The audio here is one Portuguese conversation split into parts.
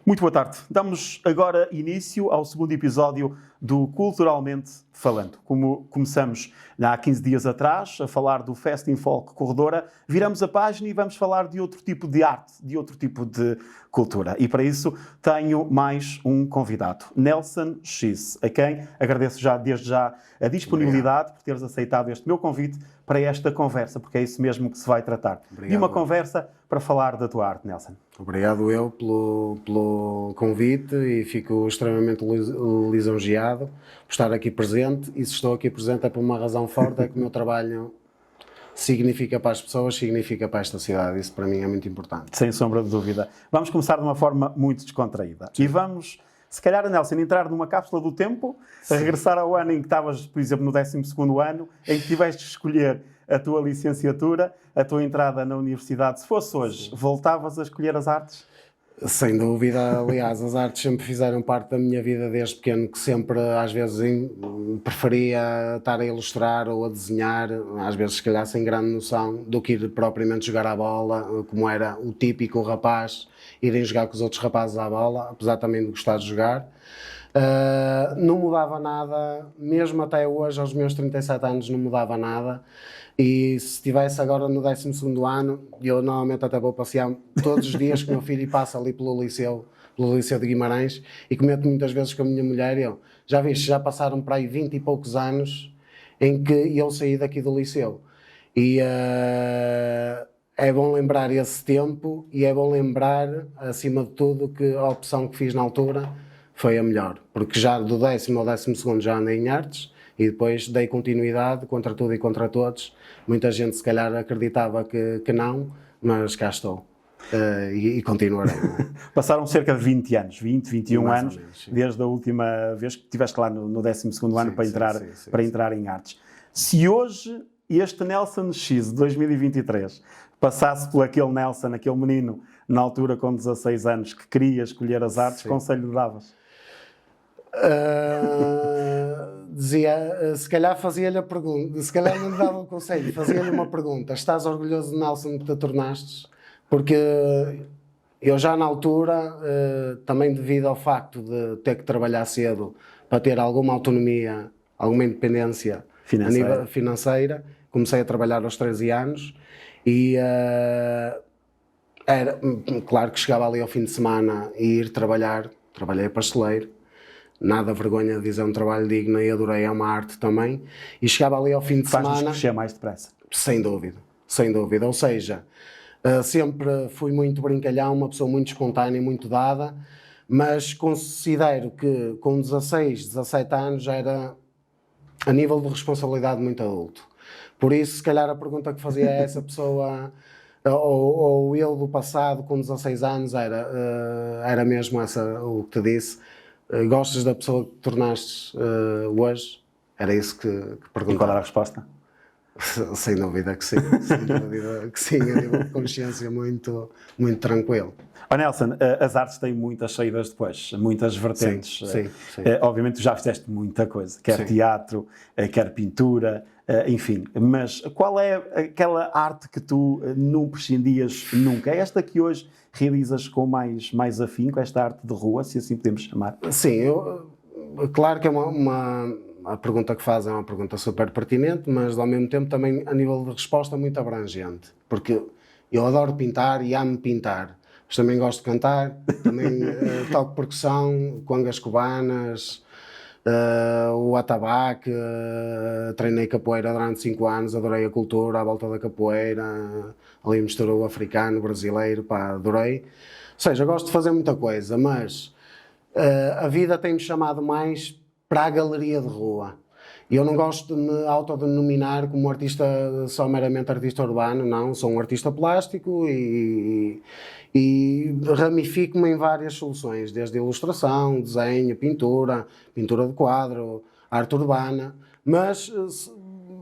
Muito boa tarde. Damos agora início ao segundo episódio do Culturalmente Falando. Como começamos há 15 dias atrás a falar do Fest in Folk Corredora, viramos a página e vamos falar de outro tipo de arte, de outro tipo de cultura. E para isso tenho mais um convidado, Nelson X, a quem agradeço desde já a disponibilidade por teres aceitado este meu convite para esta conversa, porque é isso mesmo que se vai tratar. Obrigado. De uma conversa para falar da tua arte, Nelson. Obrigado eu pelo convite e fico extremamente lisonjeado por estar aqui presente, e se estou aqui presente é por uma razão forte, é que o meu trabalho significa para as pessoas, significa para esta cidade. Isso para mim é muito importante. Sem sombra de dúvida. Vamos começar de uma forma muito descontraída. Sim. E vamos, se calhar, Nelson, entrar numa cápsula do tempo, a regressar ao ano em que estavas, por exemplo, no 12º ano, em que tiveste de escolher a tua licenciatura, a tua entrada na universidade. Se fosse hoje, voltavas a escolher as artes? Sem dúvida, aliás, as artes sempre fizeram parte da minha vida desde pequeno, que sempre, às vezes, preferia estar a ilustrar ou a desenhar, às vezes, se calhar, sem grande noção, do que ir propriamente jogar à bola, como era o típico rapaz, irem jogar com os outros rapazes à bola, apesar também de gostar de jogar. Não mudava nada, mesmo até hoje, aos meus 37 anos, não mudava nada. E se estivesse agora no 12º ano, eu normalmente até vou passear todos os dias com o meu filho e passo ali pelo Liceu de Guimarães, e comento muitas vezes com a minha mulher, já viste, já passaram para aí 20 e poucos anos em que eu saí daqui do Liceu. E é bom lembrar esse tempo, e é bom lembrar, acima de tudo, que a opção que fiz na altura foi a melhor, porque já do 10º ao 12º já andei em artes, e depois dei continuidade contra tudo e contra todos. Muita gente se calhar acreditava que não, mas cá estou. E continuarei. Passaram cerca de 20 anos, 21 Mais anos, ou menos, desde a última vez que estiveste lá no 12º ano para entrar em artes. Se hoje este Nelson X de 2023 passasse por aquele Nelson, aquele menino, na altura com 16 anos, que queria escolher as artes, que conselho lhe davas? Dizia, se calhar fazia-lhe a pergunta, se calhar não lhe dava um conselho, fazia-lhe uma pergunta: estás orgulhoso de Nelson que te tornastes? Porque eu já na altura, também devido ao facto de ter que trabalhar cedo para ter alguma autonomia, alguma independência a nível financeira, comecei a trabalhar aos 13 anos e era claro que chegava ali ao fim de semana e ir trabalhar. Trabalhei a pasteleiro, nada vergonha de dizer, um trabalho digno, e adorei, é uma arte também, e chegava ali ao fim de semana... Faz-nos crescer mais depressa. Sem dúvida, ou seja, sempre fui muito brincalhão, uma pessoa muito espontânea, muito dada, mas considero que com 16, 17 anos já era a nível de responsabilidade muito adulto. Por isso, se calhar a pergunta que fazia a essa pessoa, ou eu do passado com 16 anos, era mesmo essa o que te disse: gostas da pessoa que te tornaste hoje? Era isso que perguntava. E qual era a resposta? Sem dúvida que sim, a nível de consciência muito, muito tranquilo. Oh, Nelson, as artes têm muitas saídas depois, muitas vertentes. Sim. Obviamente tu já fizeste muita coisa, quer teatro, quer pintura, enfim. Mas qual é aquela arte que tu não prescindias nunca? É esta que hoje realizas com mais afinco, esta arte de rua, se assim podemos chamar? Sim, claro que é a pergunta que faz é uma pergunta super pertinente, mas ao mesmo tempo também a nível de resposta muito abrangente, porque eu adoro pintar e amo pintar, mas também gosto de cantar, também toco percussão, congas cubanas, o atabaque, treinei capoeira durante 5 anos, adorei a cultura à volta da capoeira, ali misturou o africano, brasileiro, adorei. Ou seja, gosto de fazer muita coisa, mas a vida tem-me chamado mais para a galeria de rua. E eu não gosto de me autodenominar como artista, só meramente artista urbano, não. Sou um artista plástico e ramifico-me em várias soluções, desde ilustração, desenho, pintura de quadro, arte urbana. Mas,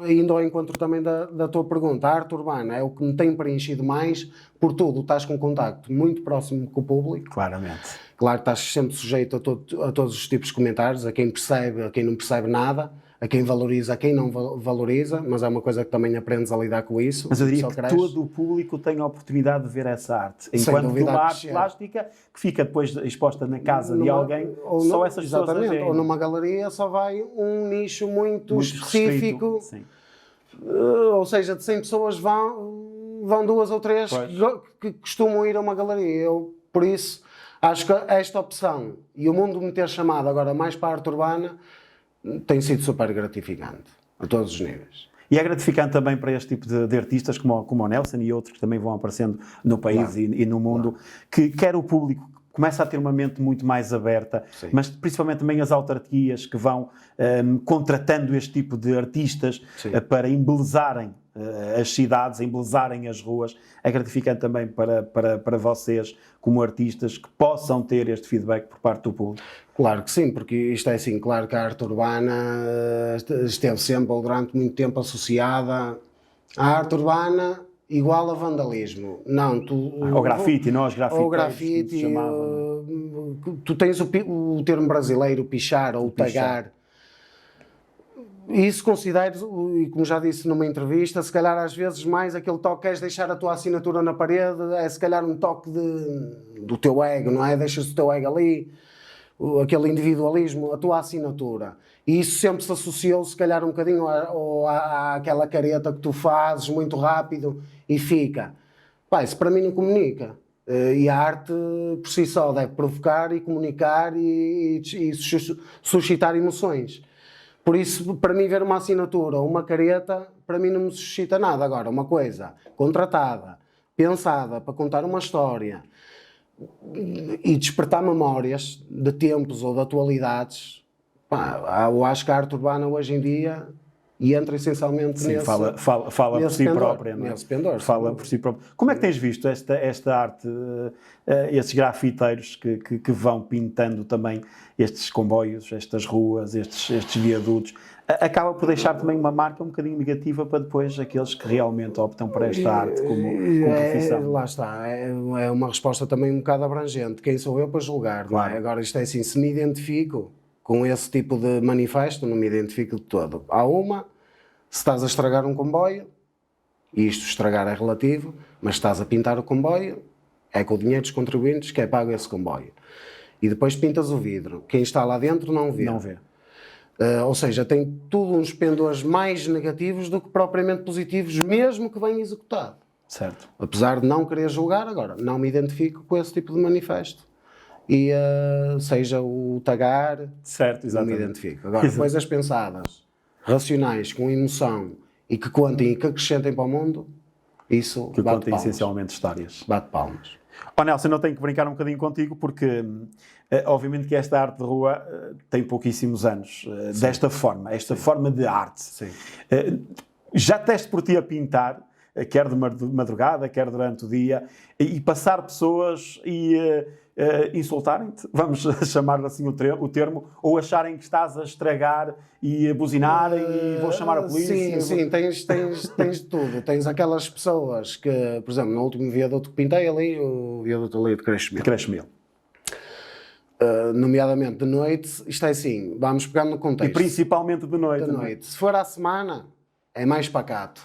indo ao encontro também da tua pergunta, a arte urbana é o que me tem preenchido mais, por tudo, estás com contacto muito próximo com o público. Claramente. Claro que estás sempre sujeito a todos os tipos de comentários, a quem percebe, a quem não percebe nada, a a quem valoriza, a quem não valoriza, mas é uma coisa que também aprendes a lidar com isso. Mas eu diria que todo o público tem a oportunidade de ver essa arte. Sem Enquanto que dúvida, uma arte plástica que fica depois exposta na casa de alguém, só essas pessoas exatamente, ou numa galeria só vai um nicho muito específico. Ou seja, de 100 pessoas vão 2 ou 3 que costumam ir a uma galeria. Eu, por isso, acho que esta opção e o mundo me ter chamado agora mais para a arte urbana tem sido super gratificante, a todos os níveis. E é gratificante também para este tipo de artistas, como o Nelson e outros que também vão aparecendo no país e no mundo, que quer o público começa a ter uma mente muito mais aberta, mas principalmente também as autarquias que vão contratando este tipo de artistas para embelezarem as cidades, embelezarem as ruas. É gratificante também para vocês, como artistas, que possam ter este feedback por parte do público. Claro que sim, porque isto é assim, claro que a arte urbana esteve sempre, ou durante muito tempo, associada à arte urbana igual a vandalismo. Não, ou grafite, nós grafiteiros, ou grafite, tu tens o termo brasileiro, pichar ou tagar. Isso considero, e como já disse numa entrevista, se calhar às vezes mais aquele toque que és deixar a tua assinatura na parede, é se calhar um toque do teu ego, não é? Deixas o teu ego ali, aquele individualismo, a tua assinatura. E isso sempre se associou, se calhar, um bocadinho àquela careta que tu fazes muito rápido e fica. Pá, isso para mim não comunica. E a arte, por si só, deve provocar e comunicar e suscitar emoções. Por isso, para mim, ver uma assinatura ou uma careta, para mim não me suscita nada. Agora, uma coisa contratada, pensada para contar uma história e despertar memórias de tempos ou de atualidades, pá, eu acho que a arte urbana hoje em dia entra essencialmente nesse... fala por si própria. Nesse pendor. Fala por si própria. Como é que tens visto esta arte, estes grafiteiros que vão pintando também estes comboios, estas ruas, estes viadutos? Acaba por deixar também uma marca um bocadinho negativa para depois aqueles que realmente optam por esta arte como profissão. Lá está, é uma resposta também um bocado abrangente. Quem sou eu para julgar? Claro. Não é? Agora isto é assim, se me identifico com esse tipo de manifesto, não me identifico de todo. Há se estás a estragar um comboio, e isto estragar é relativo, mas estás a pintar o comboio, é com o dinheiro dos contribuintes que é pago esse comboio. E depois pintas o vidro. Quem está lá dentro não vê. Não vê. Ou seja, tem tudo uns pendores mais negativos do que propriamente positivos, mesmo que bem executado. Certo. Apesar de não querer julgar, agora, não me identifico com esse tipo de manifesto. E seja o tagar, certo, exatamente. Não me identifico. Agora, coisas pensadas, racionais, com emoção e que contem e que acrescentem para o mundo, isso que bate contem palmas. Essencialmente histórias. Bate palmas. Nelson, eu tenho que brincar um bocadinho contigo porque, obviamente, que esta arte de rua tem pouquíssimos anos desta forma, forma de arte. Sim. Já teste por ti a pintar, quer de madrugada, quer durante o dia, e passar pessoas e insultarem-te, vamos chamar assim o termo, ou acharem que estás a estragar e a buzinarem e vou chamar a polícia? Sim, tens de tudo. Tens aquelas pessoas que, por exemplo, no último viaduto que pintei ali, o viaduto ali de Creixemil. Nomeadamente de noite, isto é assim, vamos pegar no contexto. E principalmente de noite. De noite. Se for à semana, é mais pacato.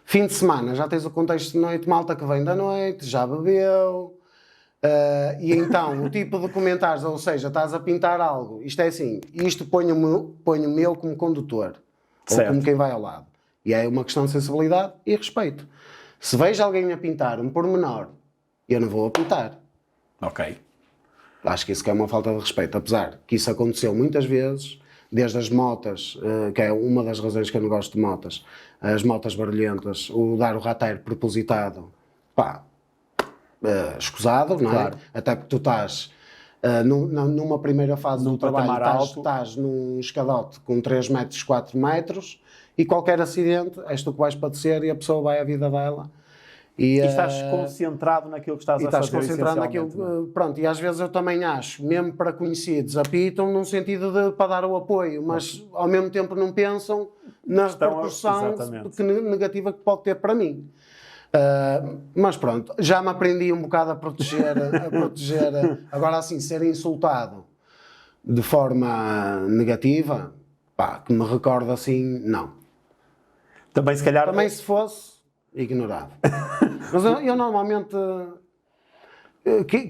Fim de semana, já tens o contexto de noite, malta que vem da noite, já bebeu. E então, o tipo de comentários, ou seja, estás a pintar algo, isto é assim, isto ponho-me eu como condutor, certo, ou como quem vai ao lado. E é uma questão de sensibilidade e respeito. Se vejo alguém a pintar um pormenor, eu não vou a pintar. Ok. Acho que isso que é uma falta de respeito, apesar que isso aconteceu muitas vezes, desde as motas, que é uma das razões que eu não gosto de motas, as motas barulhentas, o dar o rateiro propositado, pá, escusado, não é? Claro. Até porque tu estás numa primeira fase do trabalho, estás num escadote com 3 metros, 4 metros, e qualquer acidente, és tu que vais padecer e a pessoa vai à vida dela. E estás concentrado naquilo que estás a fazer. Estás concentrado naquilo, pronto, e às vezes eu também acho, mesmo para conhecidos, apitam num sentido para dar o apoio, mas ao mesmo tempo não pensam na repercussão negativa que pode ter para mim. Mas pronto, já me aprendi um bocado a proteger, agora assim, ser insultado de forma negativa, pá, que me recordo assim, não. Também se calhar... Também se fosse, ignorava. Mas eu normalmente,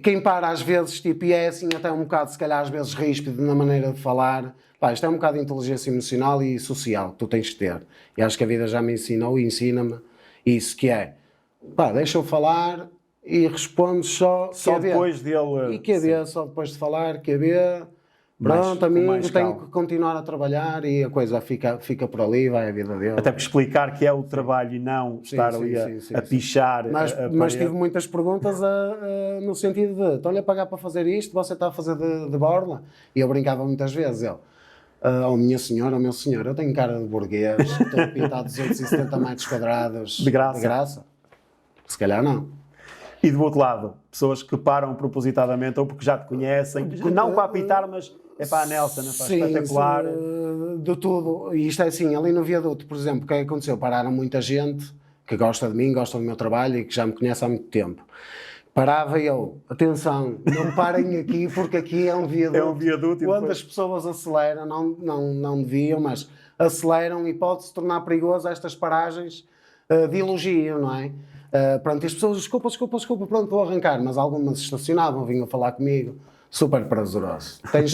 quem para às vezes, tipo, e é assim até um bocado, se calhar às vezes ríspido na maneira de falar, pá, isto é um bocado de inteligência emocional e social que tu tens de ter. E acho que a vida já me ensinou e ensina-me isso, que é, pá, deixa eu falar e respondes só depois dele... E QB, só depois de falar, QB... Pronto, amigo, tenho que continuar a trabalhar e a coisa fica por ali, vai a vida dele. Até por explicar que é o trabalho e não estar ali a pichar. Mas tive muitas perguntas no sentido de, estão-lhe a pagar para fazer isto, você está a fazer de borla? E eu brincava muitas vezes, minha senhora, meu senhor, eu tenho cara de burguês, estou a pintar 270 metros quadrados de graça. Se calhar não. E do outro lado, pessoas que param propositadamente ou porque já te conhecem, não para apitar, mas é para a Nelson, é para espetacular. De tudo. E isto é assim, ali no viaduto, por exemplo, o que é que aconteceu? Pararam muita gente que gosta de mim, gosta do meu trabalho e que já me conhece há muito tempo. Parava eu, atenção, não parem aqui porque aqui é um viaduto, onde depois... as pessoas aceleram, não deviam, mas aceleram e pode-se tornar perigoso estas paragens de elogio, não é? Pronto, e as pessoas, desculpa, pronto, vou arrancar, mas algumas estacionavam, vinham falar comigo, super prazeroso. Tens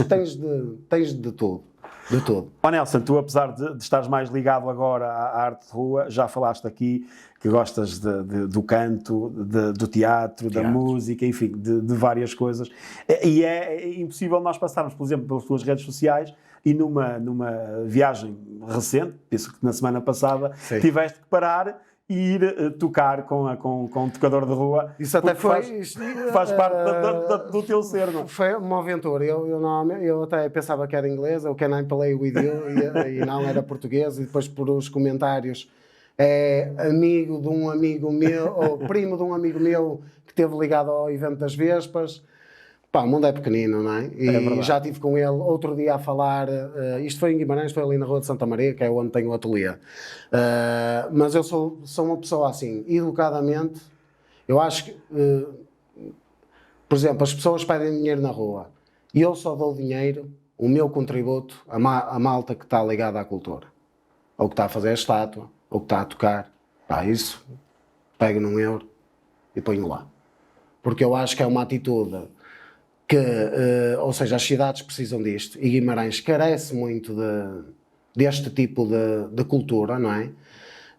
de tudo. De tudo. Oh Nelson, tu apesar de estares mais ligado agora à arte de rua, já falaste aqui que gostas do canto, do teatro, da música, enfim, de várias coisas. E é impossível nós passarmos, por exemplo, pelas tuas redes sociais e numa viagem recente, penso que na semana passada, sim, tiveste que parar e ir tocar com um tocador de rua. Isso até faz parte do teu ser, não? Foi uma aventura. Eu até pensava que era inglês, ou can I play with you, e não, era português, e depois por os comentários é amigo de um amigo meu, ou primo de um amigo meu que esteve ligado ao evento das Vespas. Pá, o mundo é pequenino, não é? E já estive com ele outro dia a falar, isto foi em Guimarães, foi ali na Rua de Santa Maria, que é onde tenho o ateliê. Mas eu sou uma pessoa assim, educadamente, eu acho que, por exemplo, as pessoas pedem dinheiro na rua e eu só dou dinheiro, o meu contributo, a malta que está ligada à cultura, ou que está a fazer a estátua, ou que está a tocar, pá, isso, pego num euro e ponho lá. Porque eu acho que é uma atitude... ou seja, as cidades precisam disto e Guimarães carece muito deste tipo de cultura, não é?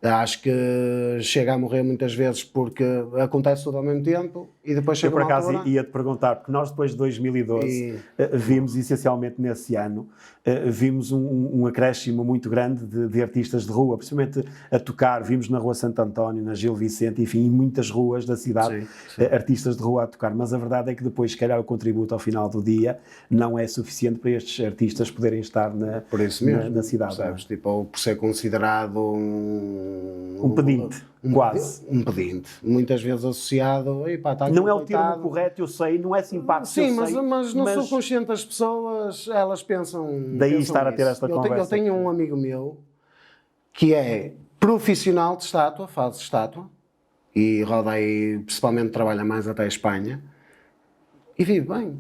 Acho que chega a morrer muitas vezes porque acontece tudo ao mesmo tempo e depois chega uma altura... Eu por acaso ia-te perguntar, porque nós depois de 2012 vimos essencialmente nesse ano, vimos um acréscimo muito grande de artistas de rua, principalmente a tocar, vimos na Rua Santo António, na Gil Vicente, enfim, em muitas ruas da cidade, sim. Artistas de rua a tocar, mas a verdade é que depois, se calhar, o contributo ao final do dia não é suficiente para estes artistas poderem estar na cidade. Sabes? Tipo, por ser considerado um pedinte, quase. Um pedinte. Muitas vezes associado... Pá, tá não é o termo correto, eu sei, não é simpático, sim, mas no subconsciente das pessoas, elas pensam... Daí estar a ter esta conversa. Eu tenho um amigo meu que é profissional de estátua, faz estátua, e roda aí, principalmente trabalha mais até a Espanha, e vive bem.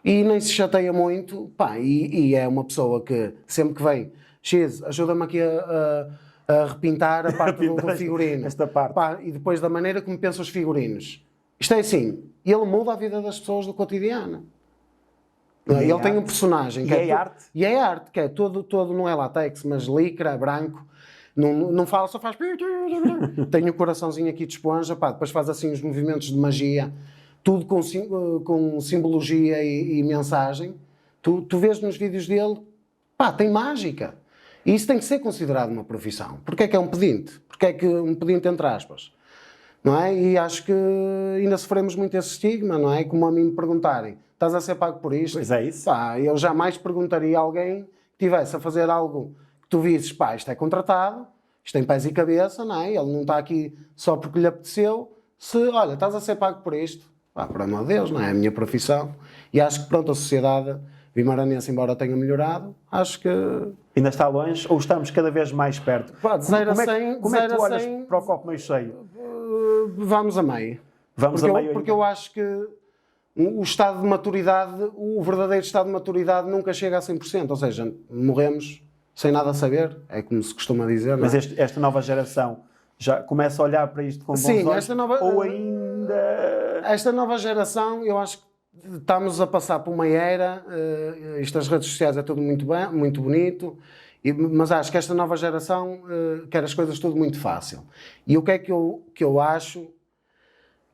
E nem se chateia muito, pá, e é uma pessoa que sempre que vem... X, ajuda-me aqui a repintar a parte do figurino. Esta parte. Pá, e depois da maneira como pensa os figurinos. Isto é assim, ele muda a vida das pessoas do cotidiano. Ele tem um personagem. É arte. E é arte, que é todo não é látex, mas licra, branco. Não fala, só faz... Tem o coraçãozinho aqui de esponja, pá, depois faz assim os movimentos de magia, tudo com simbologia e mensagem. Tu vês nos vídeos dele, pá, tem mágica. E isso tem que ser considerado uma profissão. Porquê é que é um pedinte? Porquê é que um pedinte entre aspas? Não é? E acho que ainda sofremos muito esse estigma, não é? Como a mim me perguntarem, estás a ser pago por isto? Pois é isso. Pá, eu jamais perguntaria a alguém que estivesse a fazer algo que tu visses, pá, isto é contratado, isto tem pés e cabeça, não é? Ele não está aqui só porque lhe apeteceu. Olha, estás a ser pago por isto? Pá, por amor de Deus, não é? É a minha profissão. E acho que, pronto, a sociedade vimaranense, embora tenha melhorado, acho que... Ainda está longe ou estamos cada vez mais perto? Pá, de 0 a 100... Como é que tu olhas para o copo meio cheio? Vamos a meio. Vamos a meio? Porque eu acho que o estado de maturidade, o verdadeiro estado de maturidade nunca chega a 100%, ou seja, morremos sem nada a saber, é como se costuma dizer. Mas não é? esta nova geração já começa a olhar para isto com bons Sim, olhos? Ou ainda... Esta nova geração, eu acho que estamos a passar por uma era, isto das redes sociais é tudo muito bem, muito bonito, mas acho que esta nova geração quer as coisas tudo muito fácil. E o que é que eu acho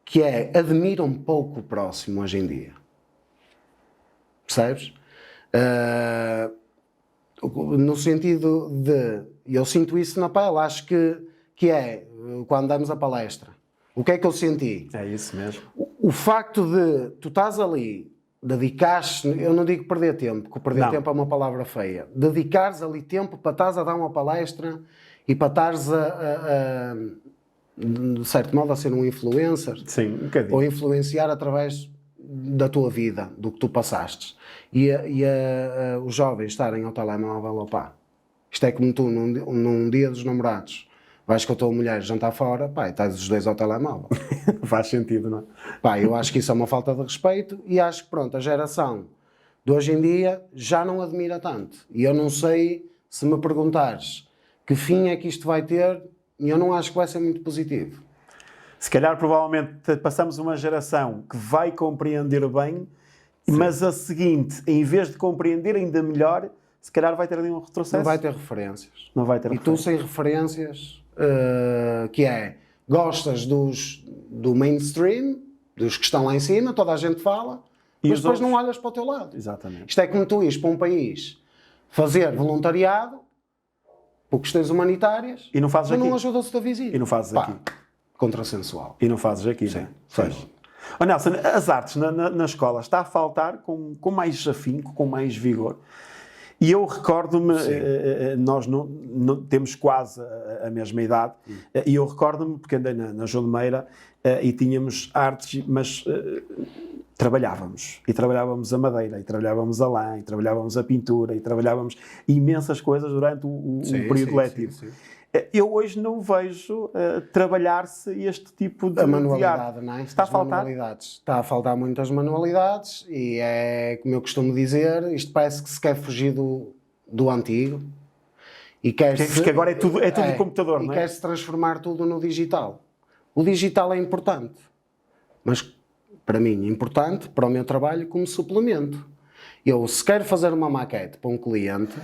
que é, admira um pouco o próximo hoje em dia. Percebes? No sentido de, eu sinto isso na pele, acho que é, quando damos a palestra, o que é que eu senti? É isso mesmo. O facto de tu estás ali, dedicares, eu não digo perder tempo, porque perder tempo é uma palavra feia, dedicares ali tempo para estares a dar uma palestra e para estares de certo modo a ser um influencer. Sim, um bocadinho. Ou influenciar através da tua vida, do que tu passaste. E os jovens estarem ao telemóvel, opá, isto é como tu num dia dos namorados, vais com a tua mulher jantar fora, pá, e estás os dois ao telemóvel. Faz sentido, não é? Pá, eu acho que isso é uma falta de respeito e acho que, pronto, a geração de hoje em dia já não admira tanto. E eu não sei, se me perguntares que fim é que isto vai ter, eu não acho que vai ser muito positivo. Se calhar, provavelmente, passamos uma geração que vai compreender bem, sim, mas a seguinte, em vez de compreender ainda melhor, se calhar vai ter ali um retrocesso. Não vai ter referências. Não vai ter referências. Tu sem referências, que é, gostas do mainstream, dos que estão lá em cima, toda a gente fala, mas depois não olhas para o teu lado. Exatamente. Isto é como tu ires para um país fazer voluntariado por questões humanitárias e não fazes aqui. Não ajuda-se o teu vizinho. E não fazes aqui. Contrassensual. E não fazes aqui, sim, não é? Sim. Oh, Nelson, as artes na escola está a faltar com mais afinco, com mais vigor. E eu recordo-me, nós não temos quase a mesma idade, e eu recordo-me, porque andei na João de Meira e tínhamos artes, mas trabalhávamos. E trabalhávamos a madeira, e trabalhávamos a lã, e trabalhávamos a pintura, e trabalhávamos imensas coisas durante o período letivo. Sim. Eu hoje não vejo trabalhar-se este tipo de manualidade, não é? Está a faltar? Está a faltar muitas manualidades e é, como eu costumo dizer, isto parece que se quer fugir do antigo e porque agora é tudo no computador, não é? E quer-se transformar tudo no digital. O digital é importante, mas para mim é importante para o meu trabalho como suplemento. Eu, se quero fazer uma maquete para um cliente,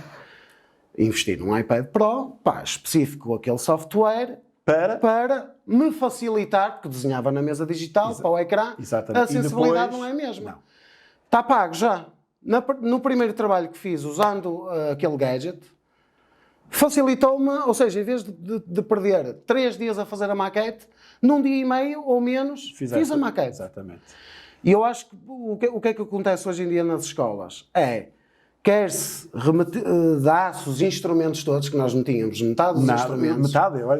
investir num iPad Pro, específico aquele software, para me facilitar, porque desenhava na mesa digital, para o ecrã, exatamente. A sensibilidade não é a mesma. Não. Está pago já. No primeiro trabalho que fiz, usando aquele gadget, facilitou-me, ou seja, em vez de perder 3 dias a fazer a maquete, num dia e meio ou menos, fiz a maquete. Exatamente. E eu acho que o que é que acontece hoje em dia nas escolas? Quer-se dar-se os instrumentos todos, que nós não tínhamos metade dos instrumentos.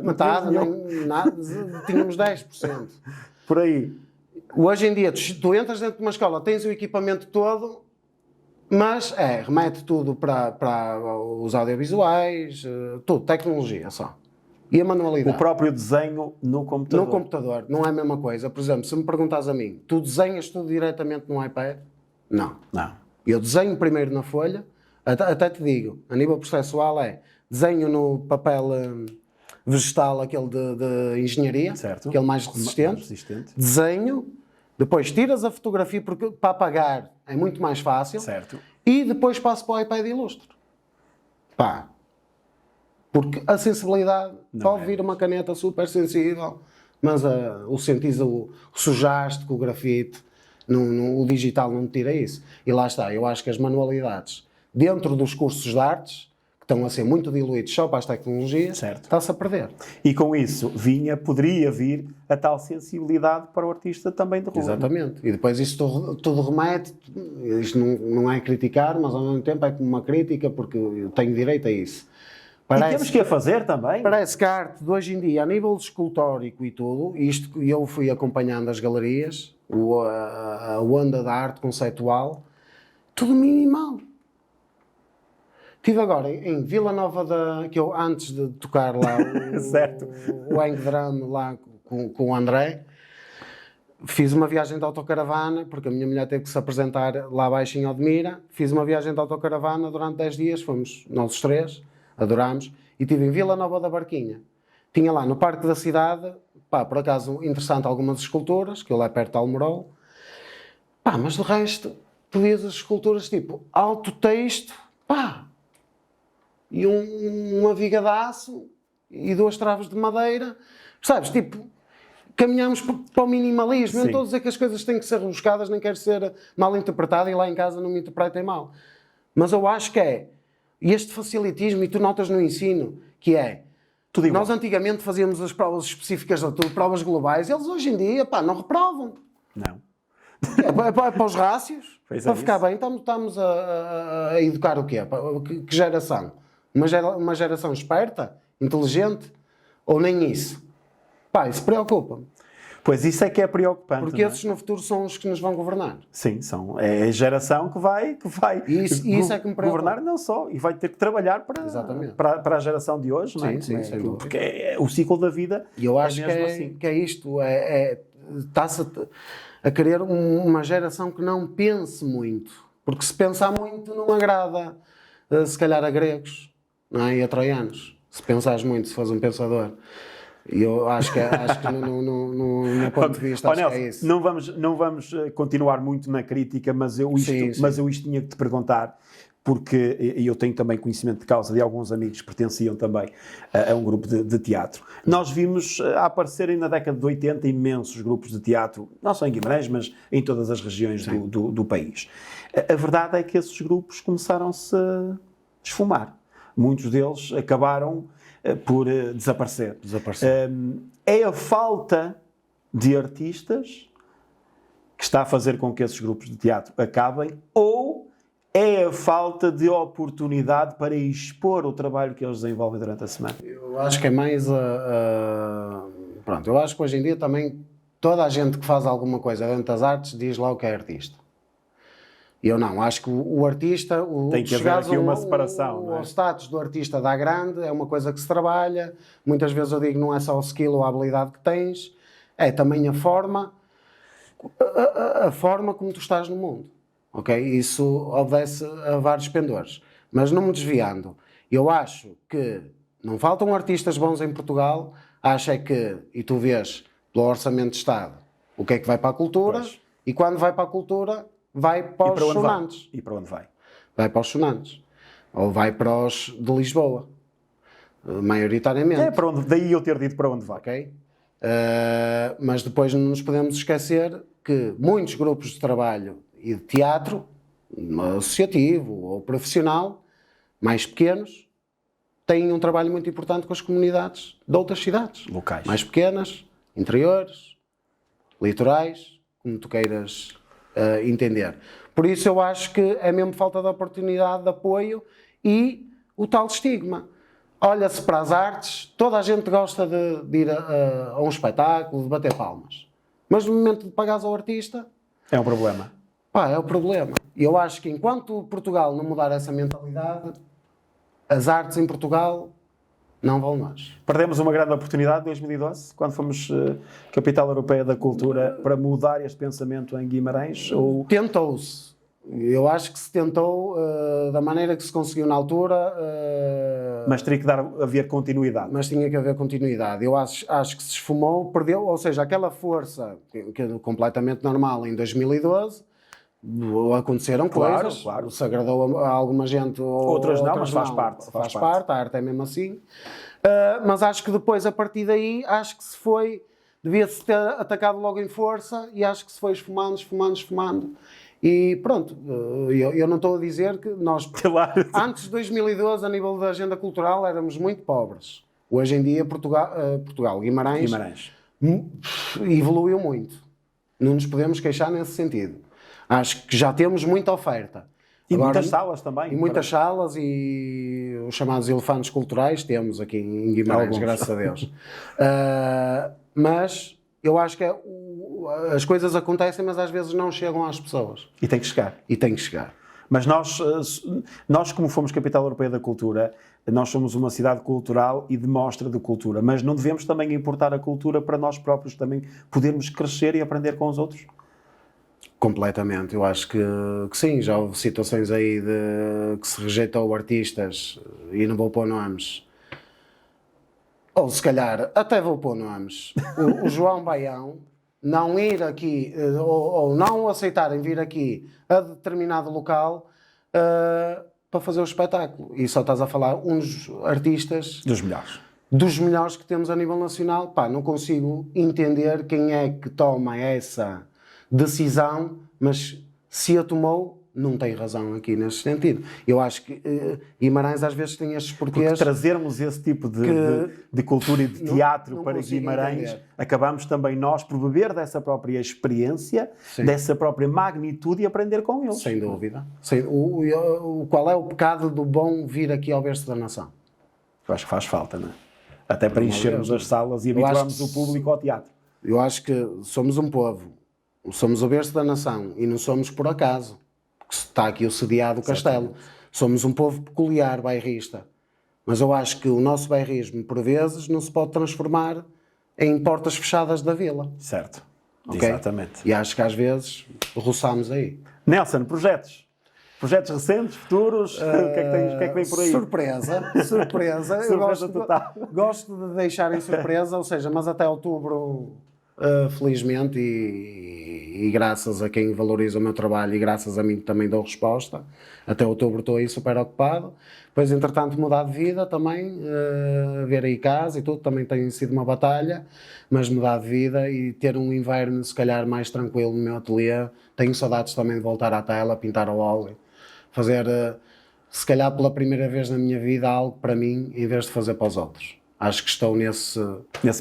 Metade, tínhamos 10%. Por aí. Hoje em dia, tu entras dentro de uma escola, tens o equipamento todo, mas remete tudo para os audiovisuais, tudo, tecnologia só. E a manualidade. O próprio desenho no computador. No computador, não é a mesma coisa. Por exemplo, se me perguntas a mim, tu desenhas tudo diretamente no iPad? Não. Eu desenho primeiro na folha, até te digo, a nível processual desenho no papel vegetal, aquele de engenharia, certo, aquele mais resistente. Desenho, depois tiras a fotografia, porque para apagar é muito mais fácil, certo, e depois passo para o iPad e ilustro. Porque a sensibilidade pode vir uma caneta super sensível, mas o sentido, o sujaste com o grafite, o digital não tira isso. E lá está, eu acho que as manualidades, dentro dos cursos de artes, que estão a ser muito diluídos só para as tecnologias, está-se a perder. E com isso poderia vir a tal sensibilidade para o artista também de rua. Exatamente. E depois isso tudo remete, isto não é criticar, mas ao mesmo tempo é como uma crítica, porque eu tenho direito a isso. E temos que a fazer também. Parece que a arte de hoje em dia, a nível escultórico e tudo, isto eu fui acompanhando as galerias, a onda da arte conceitual, tudo minimal. Estive agora em Vila Nova que eu antes de tocar lá o Hang Drum lá com o André, fiz uma viagem de autocaravana, porque a minha mulher teve que se apresentar lá abaixo em Odmira. Fiz uma viagem de autocaravana durante 10 dias, fomos nós os três, adorámos, e estive em Vila Nova da Barquinha. Tinha lá no Parque da Cidade, pá, por acaso interessante, algumas esculturas, que eu lá perto de Almorol. Pá, mas de resto, tu vias as esculturas tipo alto texto, pá, e uma viga de aço e 2 traves de madeira, sabes, tipo, caminhamos para o minimalismo. Eu não estou a dizer que as coisas têm que ser rebuscadas, nem quero ser mal interpretado, e lá em casa não me interpretem mal. Mas eu acho que é este facilitismo, e tu notas no ensino, que é, nós antigamente fazíamos as provas específicas de tudo, provas globais, eles hoje em dia, pá, não reprovam. Não. É para os rácios, Pois para é ficar isso. bem. Estamos a educar o quê? Que geração? Uma geração esperta, inteligente, ou nem isso? Pá, isso preocupa-me. Pois isso é que é preocupante. Porque não é? esses no futuro são os que nos vão governar. Sim, é a geração que vai Isso é que me preocupa. governar, não só, e vai ter que trabalhar Exatamente. para a geração de hoje, não é? Sim, sem dúvida. Porque o ciclo da vida E eu acho é mesmo assim. que é isto, está-se a querer uma geração que não pense muito. Porque se pensar muito não agrada, se calhar, a gregos, não é? E a troianos. Se pensares muito, se fores um pensador. E eu acho que no meu ponto de vista, acho Nelson, que é isso. não vamos continuar muito na crítica, mas eu isto tinha que te perguntar, porque eu tenho também conhecimento de causa de alguns amigos que pertenciam também a um grupo de teatro. Nós vimos aparecerem na década de 80 imensos grupos de teatro, não só em Guimarães, mas em todas as regiões do país. A verdade é que esses grupos começaram-se a esfumar. Muitos deles acabaram por desaparecer. É a falta de artistas que está a fazer com que esses grupos de teatro acabem, ou é a falta de oportunidade para expor o trabalho que eles desenvolvem durante a semana? Eu acho que é mais pronto, eu acho que hoje em dia também toda a gente que faz alguma coisa dentro das artes diz lá o que é artista. E eu não, acho que o artista... Tem que haver aqui uma separação, não é? O status do artista dá grande, é uma coisa que se trabalha. Muitas vezes eu digo, não é só o skill ou a habilidade que tens, é também a forma como tu estás no mundo. Ok? Isso obedece a vários pendores. Mas não me desviando, eu acho que não faltam artistas bons em Portugal, acho é que, e tu vês pelo Orçamento de Estado, o que é que vai para a cultura, e quando vai para a cultura... vai para os sonantes. E para onde vai? Vai para os sonantes. Ou vai para os de Lisboa. Maioritariamente. É para onde, daí eu ter dito para onde vai. Ok? Mas depois não nos podemos esquecer que muitos grupos de trabalho e de teatro, associativo ou profissional, mais pequenos, têm um trabalho muito importante com as comunidades de outras cidades. Locais. Mais pequenas, interiores, litorais, como tu queiras entender. Por isso eu acho que é mesmo falta de oportunidade, de apoio e o tal estigma. Olha-se para as artes, toda a gente gosta de ir a um espetáculo, de bater palmas. Mas no momento de pagares ao artista... É um problema. Pá, é o problema. E eu acho que enquanto Portugal não mudar essa mentalidade, as artes em Portugal não vão longe. Perdemos uma grande oportunidade em 2012, quando fomos capital europeia da cultura, para mudar este pensamento em Guimarães? Ou... Tentou-se. Eu acho que se tentou da maneira que se conseguiu na altura. Mas teria que haver continuidade. Mas tinha que haver continuidade. Eu acho que se esfumou, perdeu, ou seja, aquela força que é completamente normal em 2012, aconteceram coisas, claro. Se agradou a alguma gente, outras não, mas faz parte. Faz parte, a arte é mesmo assim. Mas acho que depois, a partir daí, acho que devia-se ter atacado logo em força, e acho que se foi esfumando. E pronto, eu não estou a dizer que nós, claro. Antes de 2012, a nível da agenda cultural, éramos muito pobres. Hoje em dia, Portugal, Guimarães evoluiu muito. Não nos podemos queixar nesse sentido. Acho que já temos muita oferta. E agora, muitas salas também. E muitas salas, e os chamados elefantes culturais temos aqui em Guimarães, graças a Deus. Mas eu acho que as coisas acontecem, mas às vezes não chegam às pessoas. E tem que chegar. E tem que chegar. Mas nós como fomos capital europeia da cultura, nós somos uma cidade cultural e de mostra de cultura, mas não devemos também importar a cultura para nós próprios também podermos crescer e aprender com os outros? Completamente, eu acho que sim, já houve situações aí de que se rejeitou artistas, e não vou pôr nomes, ou se calhar até vou pôr nomes, o João Baião não ir aqui, ou não aceitarem vir aqui a determinado local para fazer o espetáculo, e só estás a falar uns artistas dos melhores que temos a nível nacional. Pá, não consigo entender quem é que toma essa decisão, mas se a tomou, não tem razão aqui nesse sentido. Eu acho que Guimarães às vezes tem estes porquês. Porque trazermos esse tipo de cultura e de teatro para Guimarães, acabamos também nós por beber dessa própria experiência, sim, dessa própria magnitude e aprender com eles. Sem dúvida. Qual é o pecado do bom vir aqui ao berço da nação? Eu acho que faz falta, não é? Até para enchermos as salas e habituarmos o público ao teatro. Eu acho que somos um povo, somos o berço da nação e não somos por acaso, porque está aqui o sediado castelo. Somos um povo peculiar, bairrista, mas eu acho que o nosso bairrismo, por vezes, não se pode transformar em portas fechadas da vila. Certo, okay? Exatamente. E acho que às vezes roçamos aí. Nelson, projetos? Projetos recentes, futuros? O que é que vem por aí? Surpresa. Gosto de deixar em surpresa, ou seja, mas até outubro, felizmente, e graças a quem valoriza o meu trabalho e graças a mim também dou resposta, até outubro estou aí super ocupado. Depois, entretanto, mudar de vida também, ver aí casa e tudo, também tem sido uma batalha, mas mudar de vida e ter um inverno, se calhar, mais tranquilo no meu ateliê. Tenho saudades também de voltar à tela, pintar ao óleo. Fazer, se calhar pela primeira vez na minha vida, algo para mim, em vez de fazer para os outros. Acho que estou nesse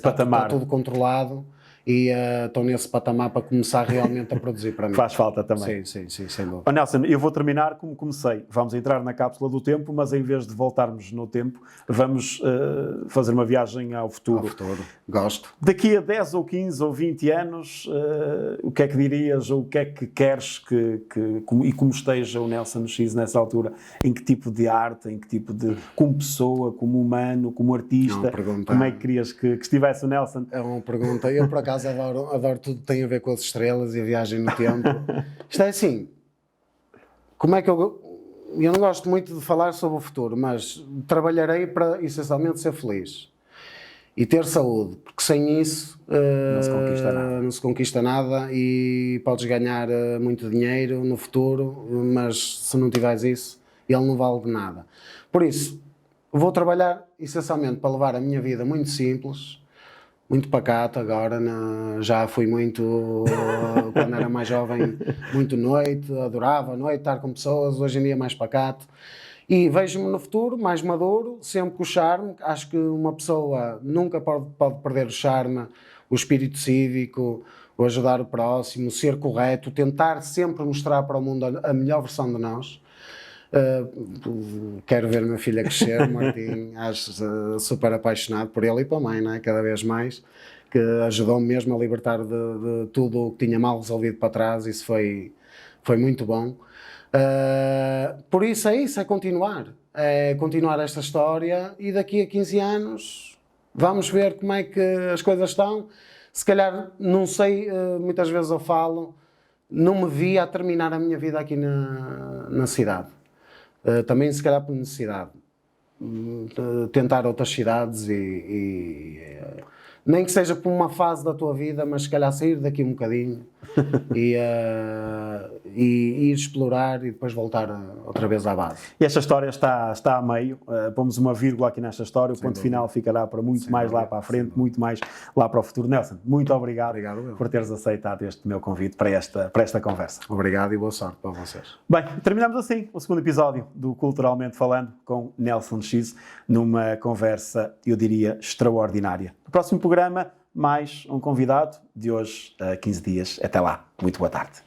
patamar. Está tudo controlado e estou nesse patamar para começar realmente a produzir para mim. Faz falta também. Sim, sem dúvida. Oh, Nelson, eu vou terminar como comecei. Vamos entrar na cápsula do tempo, mas em vez de voltarmos no tempo, vamos fazer uma viagem ao futuro. Ao futuro, gosto. Daqui a 10 ou 15 ou 20 anos, o que é que dirias ou o que é que queres e como esteja o Nelson X nessa altura? Em que tipo de arte, em que tipo de... como pessoa, como humano, como artista? Como é que querias que estivesse o Nelson? É uma pergunta. Eu, por acaso, adoro tudo que tem a ver com as estrelas e a viagem no tempo. Isto é assim, como é que eu não gosto muito de falar sobre o futuro, mas trabalharei para essencialmente ser feliz e ter saúde, porque sem isso não se conquista nada e podes ganhar muito dinheiro no futuro, mas se não tiveres isso, ele não vale de nada. Por isso, vou trabalhar essencialmente para levar a minha vida muito simples, muito pacato agora, já fui muito, quando era mais jovem, muito noite, adorava a noite, estar com pessoas, hoje em dia mais pacato. E vejo-me no futuro mais maduro, sempre com o charme. Acho que uma pessoa nunca pode perder o charme, o espírito cívico, o ajudar o próximo, ser correto, tentar sempre mostrar para o mundo a melhor versão de nós. Quero ver a minha filha crescer, o Martim, acho super apaixonado por ele e pela mãe, não é? Cada vez mais, que ajudou-me mesmo a libertar de tudo o que tinha mal resolvido para trás. Isso foi muito bom. Por isso é continuar esta história e daqui a 15 anos vamos ver como é que as coisas estão. Se calhar, não sei, muitas vezes eu falo, não me via a terminar a minha vida aqui na cidade. Também se calhar por necessidade, tentar outras cidades e nem que seja por uma fase da tua vida, mas se calhar sair daqui um bocadinho e ir explorar e depois voltar outra vez à base. E esta história está a meio, pomos uma vírgula aqui nesta história, o ponto final ficará para muito mais lá para a frente, muito mais lá para o futuro. Nelson, muito obrigado por teres aceitado este meu convite para esta conversa. Obrigado e boa sorte para vocês. Bem, terminamos assim o segundo episódio do Culturalmente Falando com Nelson X, numa conversa, eu diria, extraordinária. No próximo programa, mais um convidado, de hoje a 15 dias. Até lá. Muito boa tarde.